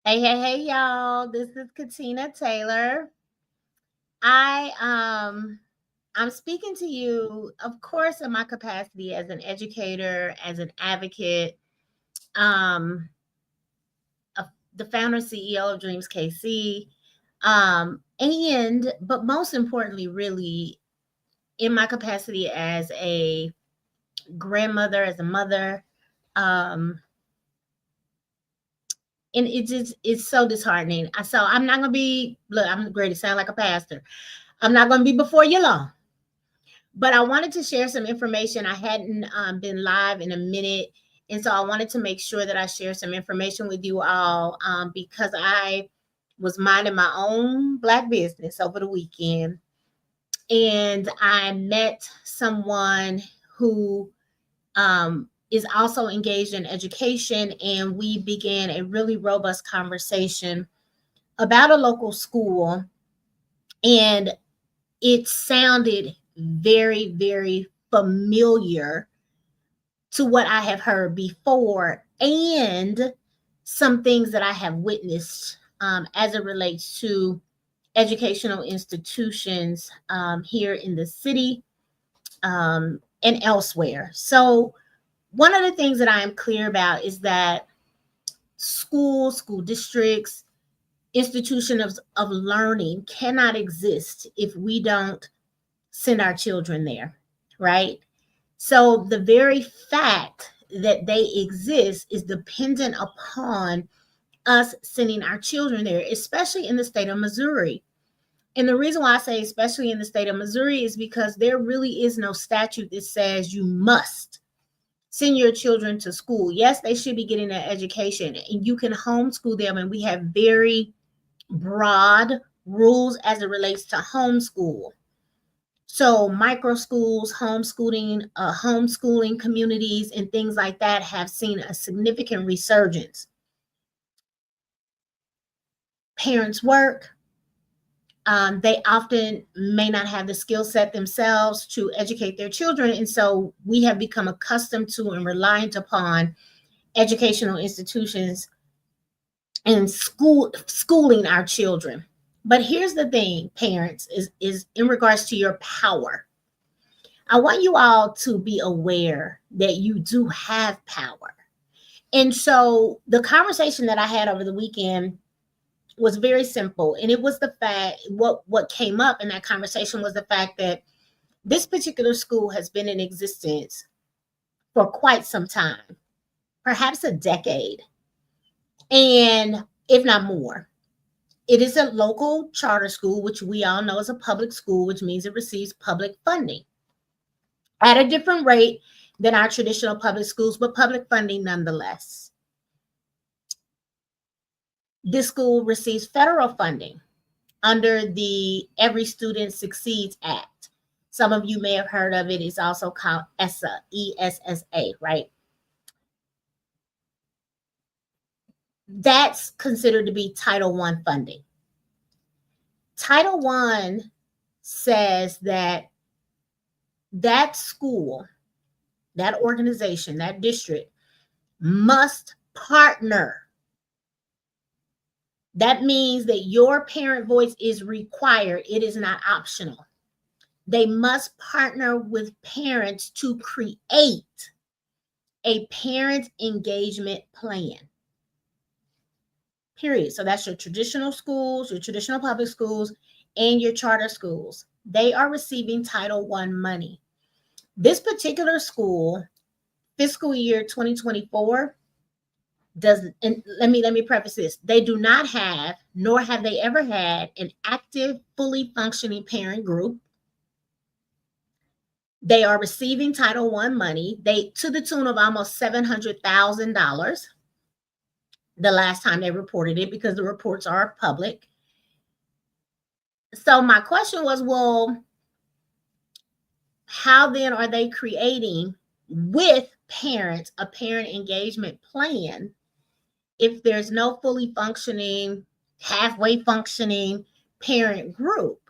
Hey, y'all. This is Catina Taylor. I I'm speaking to you, of course, in my capacity as an educator, as an advocate, um, a, the founder and CEO of Dreams KC, and but most importantly, really in my capacity as a grandmother, as a mother, um, and it just it's so disheartening. So I'm not gonna be look. I'm great to sound like a pastor. I'm not going to be before you long, but I wanted to share some information. I hadn't been live in a minute. And so I wanted to make sure that I share some information with you all because I was minding my own Black business over the weekend. And I met someone who is also engaged in education. And we began a really robust conversation about a local school. And it sounded very, very familiar to what I have heard before and some things that I have witnessed as it relates to educational institutions here in the city and elsewhere. So, one of the things that I am clear about is that schools, school districts, institutions of learning cannot exist if we don't send our children there, right? So the very fact that they exist is dependent upon us sending our children there, especially in the state of Missouri. And the reason why I say especially in the state of Missouri is because there really is no statute that says you must send your children to school. Yes, they should be getting an education and you can homeschool them. And we have very broad rules as it relates to homeschool. So micro schools, homeschooling communities, and things like that have seen a significant resurgence. Parents work. They often may not have the skill set themselves to educate their children. And so we have become accustomed to and reliant upon educational institutions and schooling our children. But here's the thing, parents, is in regards to your power. I want you all to be aware that you do have power. And so the conversation that I had over the weekend was very simple. And it was the fact what came up in that conversation was the fact that this particular school has been in existence for quite some time, perhaps a decade, and if not more. It is a local charter school, which we all know is a public school, which means it receives public funding at a different rate than our traditional public schools, but public funding nonetheless. This school receives federal funding under the Every Student Succeeds Act. Some of you may have heard of it. It's also called ESSA, ESSA, right? That's considered to be Title I funding. Title I says that that school, that organization, that district must partner. That means that your parent voice is required. It is not optional. They must partner with parents to create a parent engagement plan. Period. So that's your traditional schools, your traditional public schools, and your charter schools. They are receiving Title I money. This particular school, fiscal year 2024, does, and let me preface this. They do not have, nor have they ever had, an active, fully functioning parent group. They are receiving Title I money, they to the tune of almost $700,000 the last time they reported it, because the reports are public. So my question was, well, how then are they creating with parents a parent engagement plan if there's no fully functioning, halfway functioning parent group?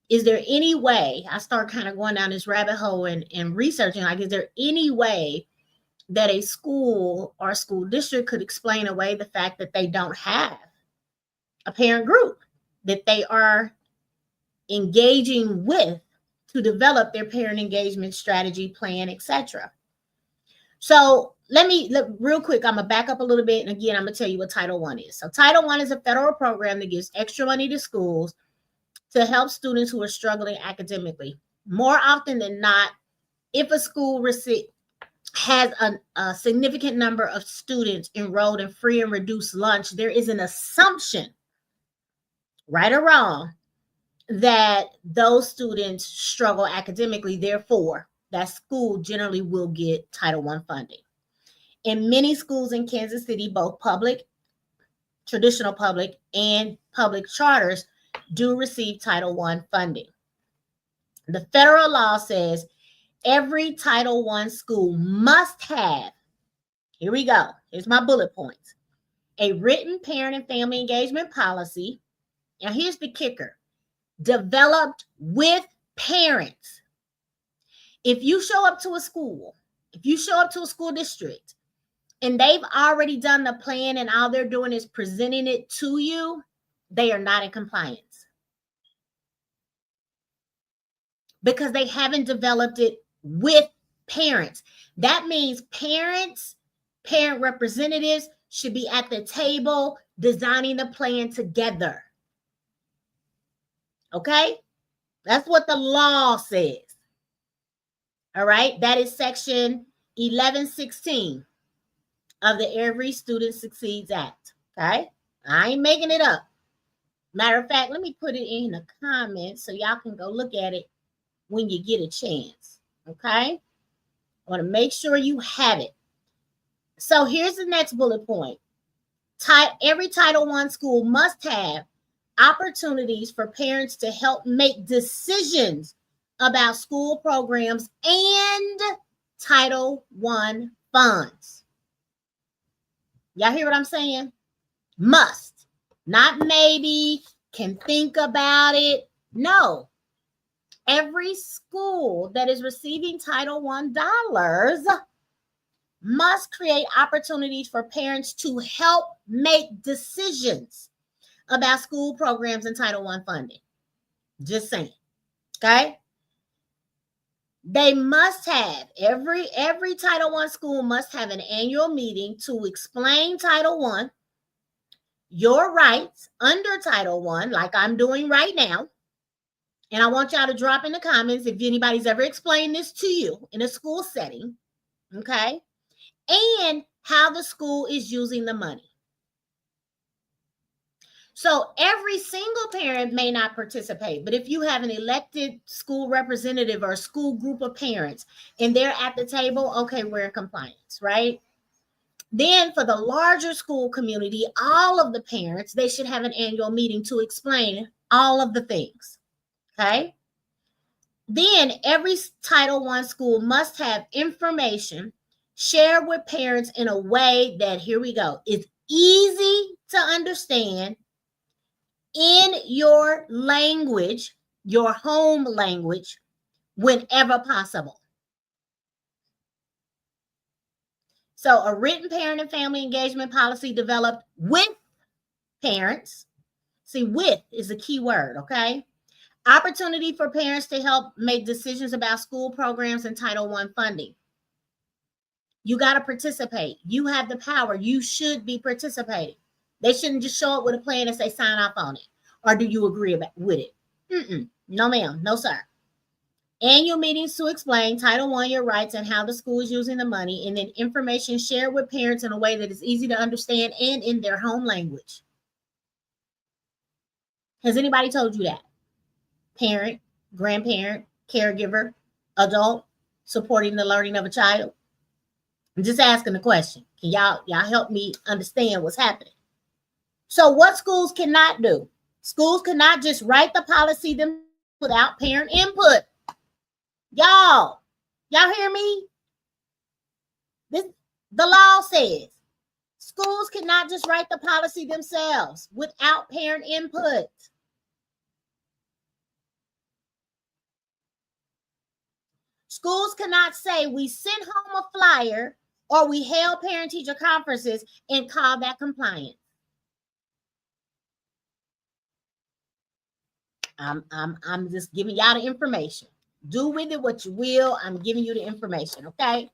Is there any way, I start kind of going down this rabbit hole and researching, like, is there any way that a school or school district could explain away the fact that they don't have a parent group that they are engaging with to develop their parent engagement strategy, plan, etc. So real quick, I'm gonna back up a little bit, and again, I'm gonna tell you what Title I is. So Title I is a federal program that gives extra money to schools to help students who are struggling academically. More often than not, if a school has a significant number of students enrolled in free and reduced lunch, there is an assumption, right or wrong, that those students struggle academically. Therefore, that school generally will get Title I funding. In many schools in Kansas City, both public, traditional public, and public charters do receive Title I funding. The federal law says every Title I school must have, here we go, here's my bullet points, a written parent and family engagement policy. Now, here's the kicker: developed with parents. If you show up to a school, if you show up to a school district, and they've already done the plan and all they're doing is presenting it to you, they are not in compliance because they haven't developed it with parents. That means parents, parent representatives should be at the table designing the plan together. Okay? That's what the law says. All right? That is section 1116 of the Every Student Succeeds Act. Okay? I ain't making it up. Matter of fact, let me put it in the comments so y'all can go look at it when you get a chance. Okay? I want to make sure you have it. So here's the next bullet point. Every Title I school must have opportunities for parents to help make decisions about school programs and Title I funds. Y'all hear what I'm saying? Must. Not maybe, can think about it. No. Every school that is receiving Title I dollars must create opportunities for parents to help make decisions about school programs and Title I funding. Just saying. Okay? They must have, every Title I school must have an annual meeting to explain Title I, your rights under Title I, like I'm doing right now. And I want y'all to drop in the comments if anybody's ever explained this to you in a school setting, okay? And how the school is using the money. So every single parent may not participate, but if you have an elected school representative or a school group of parents and they're at the table, okay, we're in compliance, right? Then for the larger school community, all of the parents, they should have an annual meeting to explain all of the things, okay? Then every Title I school must have information shared with parents in a way that, here we go, is easy to understand in your language, your home language, whenever possible. So a written parent and family engagement policy developed with parents. See, with is a key word, okay? Opportunity for parents to help make decisions about school programs and Title I funding. You got to participate. You have the power. You should be participating. They shouldn't just show up with a plan and say, sign off on it. Or do you agree with it? No, ma'am. No, sir. Annual meetings to explain Title I, your rights, and how the school is using the money, and then information shared with parents in a way that is easy to understand and in their home language. Has anybody told you that? Parent, grandparent, caregiver, adult, supporting the learning of a child? I'm just asking the question. Can y'all help me understand what's happening? So what schools cannot do? Schools cannot just write the policy themselves without parent input. Y'all hear me? The law says schools cannot just write the policy themselves without parent input. Schools cannot say, we sent home a flyer or we held parent-teacher conferences and called that compliance. I'm just giving y'all the information. Do with it what you will. I'm giving you the information, okay?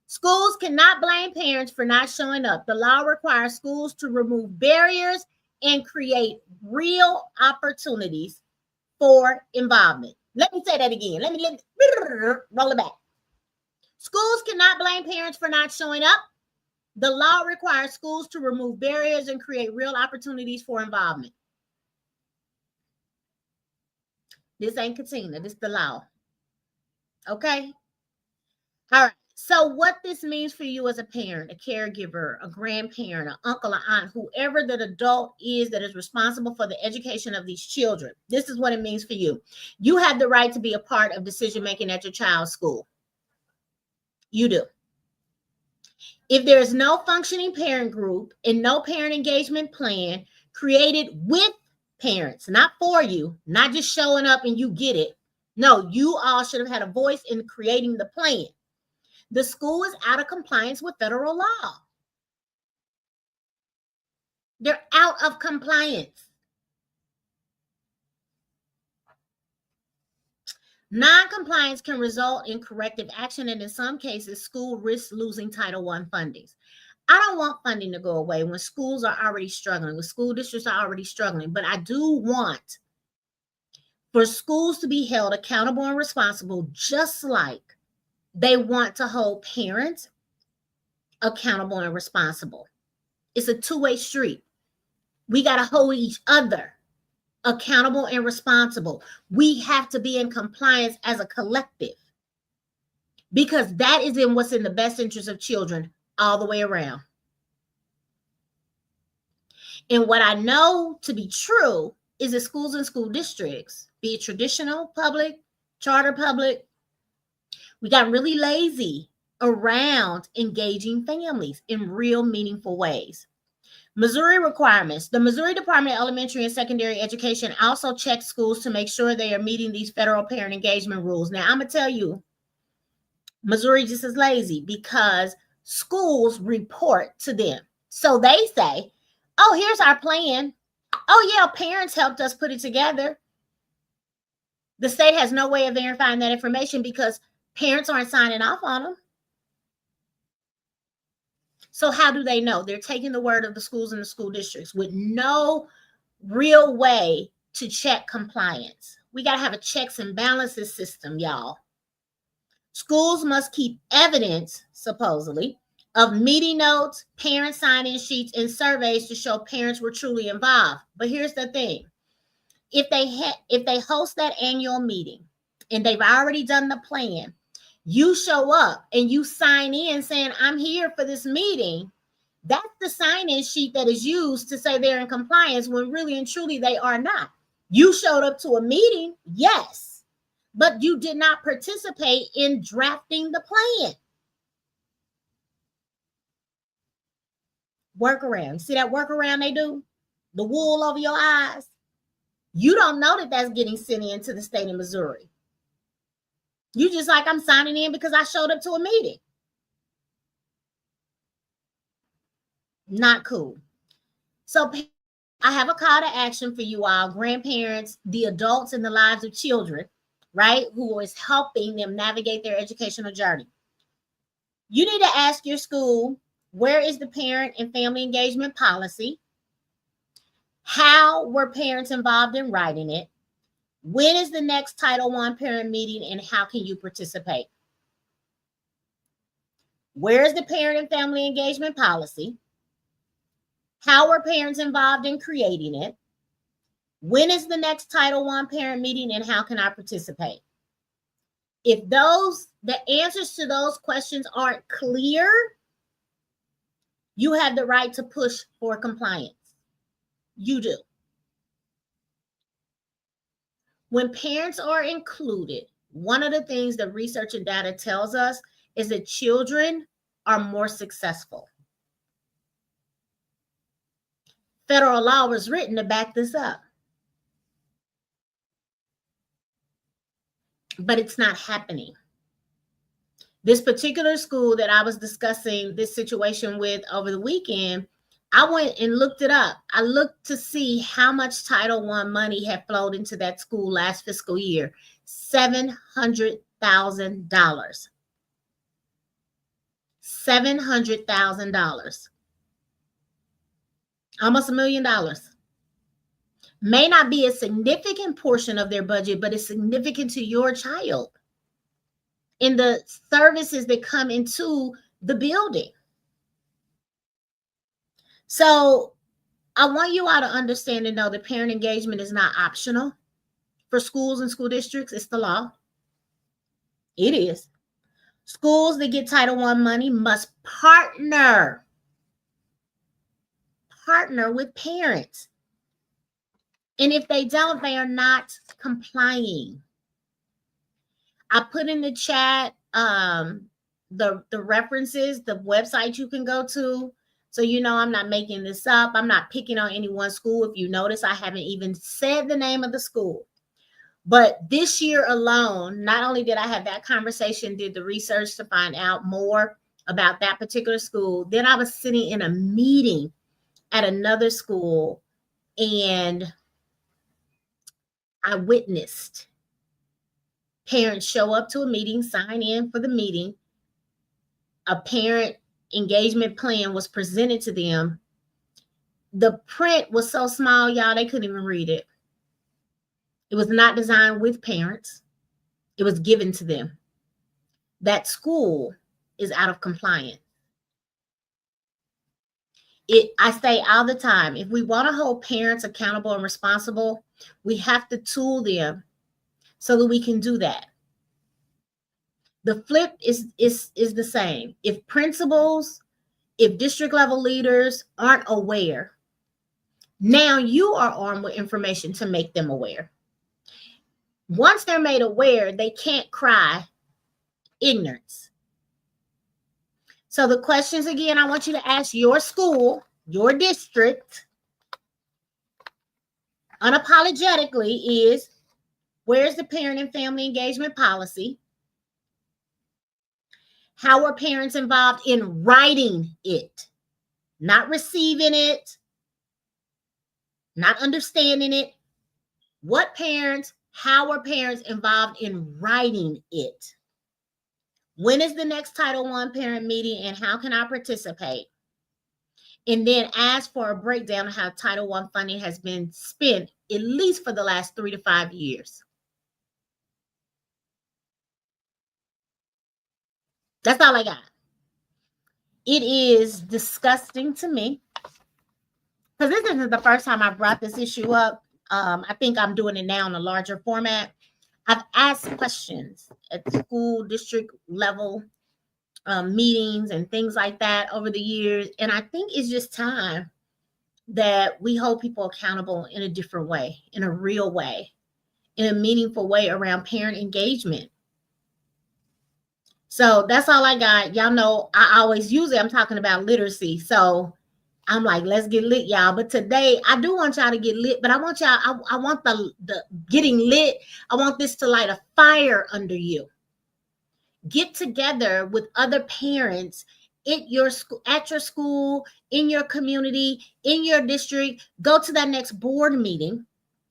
Schools cannot blame parents for not showing up. The law requires schools to remove barriers and create real opportunities for involvement. Let me say that again. Let me roll it back. Schools cannot blame parents for not showing up. The law requires schools to remove barriers and create real opportunities for involvement. This ain't Catina. This is the law. Okay? All right. So what this means for you as a parent, a caregiver, a grandparent, an uncle, an aunt, whoever that adult is that is responsible for the education of these children, this is what it means for you. You have the right to be a part of decision-making at your child's school. You do. If there is no functioning parent group and no parent engagement plan created with parents, not for you, not just showing up and you get it. No, you all should have had a voice in creating the plan. The school is out of compliance with federal law. They're out of compliance. Non-compliance can result in corrective action, and in some cases, school risks losing Title I fundings. I don't want funding to go away when schools are already struggling, when school districts are already struggling, but I do want for schools to be held accountable and responsible, just like they want to hold parents accountable and responsible. It's a two-way street. We got to hold each other accountable and responsible. We have to be in compliance as a collective because that is in what's in the best interest of children all the way around. And what I know to be true is that schools and school districts, be it traditional public, charter public, we got really lazy around engaging families in real meaningful ways. Missouri requirements. The Missouri Department of Elementary and Secondary Education also checks schools to make sure they are meeting these federal parent engagement rules. Now, I'm going to tell you, Missouri just is lazy because schools report to them. So they say, oh, here's our plan. Oh, yeah, parents helped us put it together. The state has no way of verifying that information because parents aren't signing off on them. So how do they know? They're taking the word of the schools and the school districts with no real way to check compliance. We got to have a checks and balances system, y'all. Schools must keep evidence, supposedly, of meeting notes, parent sign-in sheets, and surveys to show parents were truly involved. But here's the thing. If they host that annual meeting and they've already done the plan, you show up and you sign in saying, I'm here for this meeting. That's the sign-in sheet that is used to say they're in compliance when really and truly they are not. You showed up to a meeting, yes, but you did not participate in drafting the plan. Workaround. See that workaround they do? The wool over your eyes. You don't know that that's getting sent into the state of Missouri. You just like, I'm signing in because I showed up to a meeting. Not cool. So I have a call to action for you all, grandparents, the adults in the lives of children, right, who is helping them navigate their educational journey. You need to ask your school, where is the parent and family engagement policy? How were parents involved in writing it? When is the next Title I parent meeting and how can you participate? Where is the parent and family engagement policy? How are parents involved in creating it? When is the next Title I parent meeting and how can I participate? If the answers to those questions aren't clear, you have the right to push for compliance. You do. When parents are included, one of the things that research and data tells us is that children are more successful. Federal law was written to back this up. But it's not happening. This particular school that I was discussing this situation with over the weekend, I went and looked it up. I looked to see how much Title I money had flowed into that school last fiscal year. $700,000. $700,000. Almost $1 million. May not be a significant portion of their budget, but it's significant to your child in the services that come into the building. So I want you all to understand and know that parent engagement is not optional for schools and school districts. It's the law. It is. Schools that get Title I money must partner with parents. And if they don't, they are not complying. I put in the chat the references, the website you can go to. So you know I'm not making this up. I'm not picking on any one school. If you notice, I haven't even said the name of the school. But this year alone, not only did I have that conversation, did the research to find out more about that particular school, then I was sitting in a meeting at another school and I witnessed parents show up to a meeting, sign in for the meeting. A parent engagement plan was presented to them. The print was so small, y'all, they couldn't even read it. It was not designed with parents. It was given to them. That school is out of compliance. I say all the time, if we want to hold parents accountable and responsible, we have to tool them so that we can do that. The flip is the same. If principals, if district level leaders aren't aware, now you are armed with information to make them aware. Once they're made aware, they can't cry ignorance. So the questions again, I want you to ask your school, your district, unapologetically is, where's the parent and family engagement policy? How are parents involved in writing it? Not receiving it, not understanding it. How are parents involved in writing it? When is the next Title I parent meeting and how can I participate? And then ask for a breakdown of how Title I funding has been spent, at least for the last 3 to 5 years. That's all I got. It is disgusting to me because this isn't the first time I brought this issue up. I think I'm doing it now in a larger format. I've asked questions at school district level meetings and things like that over the years. And I think it's just time that we hold people accountable in a different way, in a real way, in a meaningful way around parent engagement. So that's all I got. Y'all know usually I'm talking about literacy. So I'm like, let's get lit, y'all. But today I do want y'all to get lit, but I want y'all, I want the getting lit. I want this to light a fire under you. Get together with other parents at your school, in your community, in your district. Go to that next board meeting,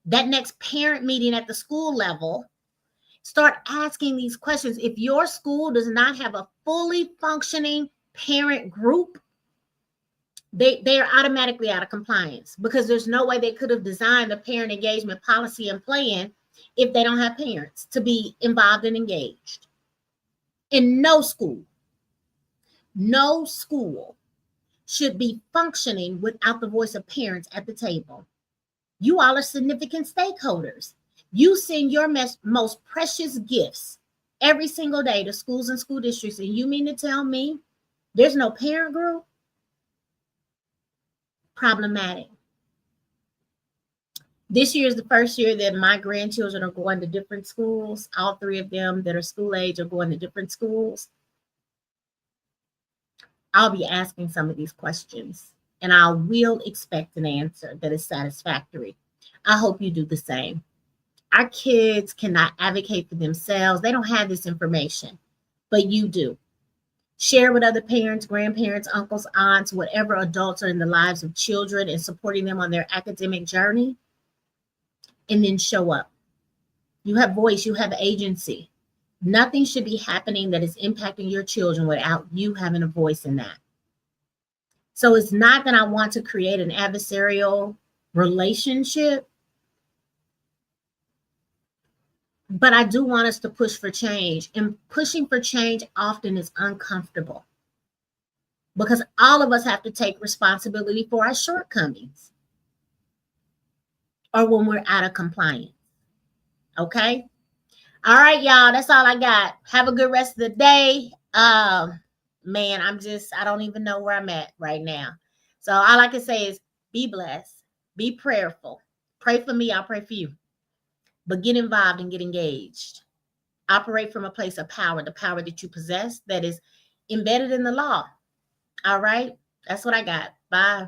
that next parent meeting at the school level. Start asking these questions. If your school does not have a fully functioning parent group, they are automatically out of compliance because there's no way they could have designed a parent engagement policy and plan if they don't have parents to be involved and engaged. In no school should be functioning without the voice of parents at the table. You all are significant stakeholders. You send your most precious gifts every single day to schools and school districts, and you mean to tell me there's no parent group? Problematic. This year is the first year that my grandchildren are going to different schools. All 3 of them that are school age are going to different schools. I'll be asking some of these questions, and I will expect an answer that is satisfactory. I hope you do the same. Our kids cannot advocate for themselves. They don't have this information, but you do. Share with other parents, grandparents, uncles, aunts, whatever adults are in the lives of children and supporting them on their academic journey. And then show up. You have voice, you have agency. Nothing should be happening that is impacting your children without you having a voice in that. So it's not that I want to create an adversarial relationship, but I do want us to push for change. And pushing for change often is uncomfortable because all of us have to take responsibility for our shortcomings or when we're out of compliance. Okay? All right, y'all. That's all I got. Have a good rest of the day. Man, I don't even know where I'm at right now. So all I can say is be blessed, be prayerful. Pray for me, I'll pray for you. But get involved and get engaged. Operate from a place of power, the power that you possess that is embedded in the law. All right? That's what I got. Bye.